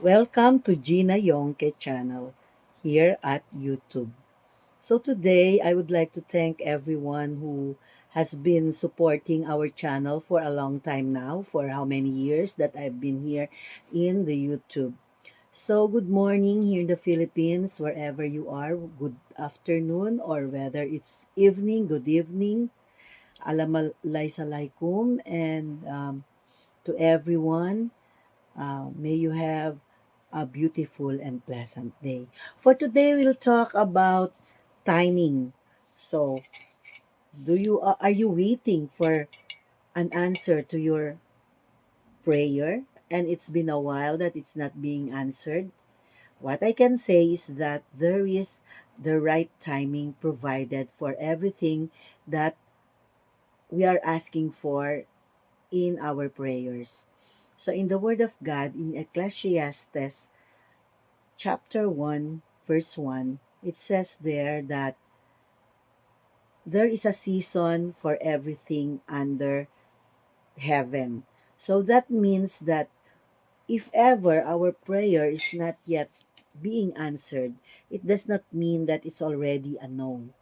Welcome to Gina Yonke channel here at YouTube. So today I would like to thank everyone who has been supporting our channel for a long time now, for how many years that I've been here in the YouTube. So good morning here in the Philippines, wherever you are. Good afternoon, or whether it's evening, good evening. Assalamualaikum, and to everyone. May you have a beautiful and pleasant day. For today, we'll talk about timing. So, are you waiting for an answer to your prayer and it's been a while that it's not being answered? What I can say is that there is the right timing provided for everything that we are asking for in our prayers. So in the Word of God, in Ecclesiastes chapter 1, verse 1, it says there that there is a season for everything under heaven. So that means that if ever our prayer is not yet being answered, it does not mean that it's already a no.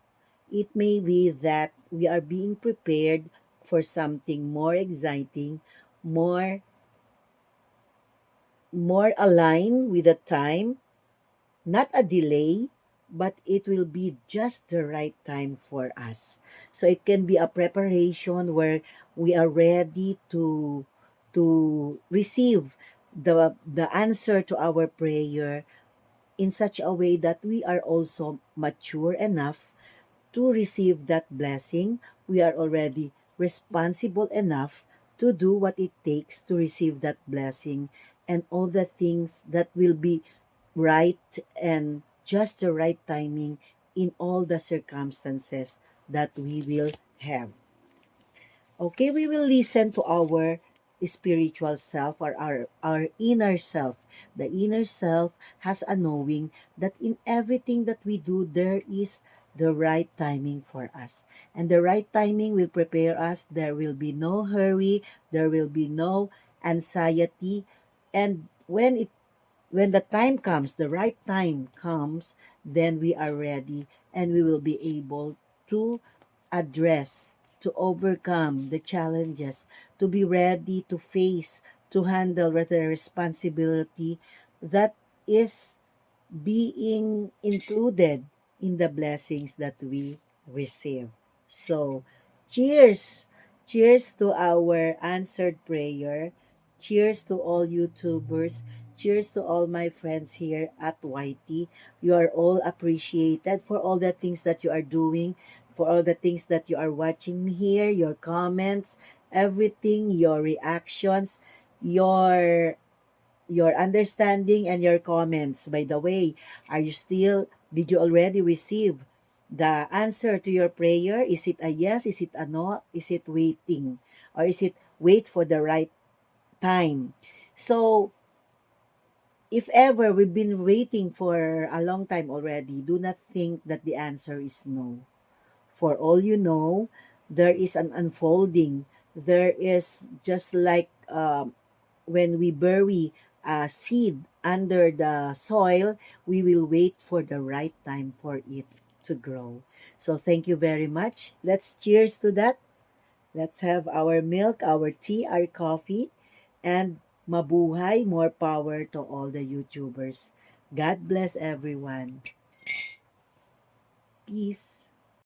It may be that we are being prepared for something more exciting, more more aligned with the time, not a delay, but it will be just the right time for us. So it can be a preparation where we are ready to receive the answer to our prayer in such a way that we are also mature enough to receive that blessing. We are already responsible enough to do what it takes to receive that blessing and all the things that will be right and just the right timing in all the circumstances that we will have. Okay, we will listen to our spiritual self or our inner self. The inner self has a knowing that in everything that we do, there is the right timing for us. And the right timing will prepare us. There will be no hurry, there will be no anxiety. And when the time comes, the right time comes, then we are ready and we will be able to address, to overcome the challenges, to be ready to face, to handle the responsibility that is being included in the blessings that we receive. So, cheers! Cheers to our answered prayer. Cheers to all YouTubers. Cheers to all my friends here at YT. You are all appreciated for all the things that you are doing, for all the things that you are watching me here, your comments, everything, your reactions, your your understanding and your comments. By the way, did you already receive the answer to your prayer? Is it a yes? Is it a no? Is it waiting? Or is it wait for the right time? So, if ever we've been waiting for a long time already, do not think that the answer is no. For all you know, there is an unfolding. There is just like when we bury a seed under the soil, we will wait for the right time for it to grow. So thank you very much. Let's cheers to that. Let's have our milk, our tea, our coffee, and mabuhay, more power to all the YouTubers. God bless everyone. Peace.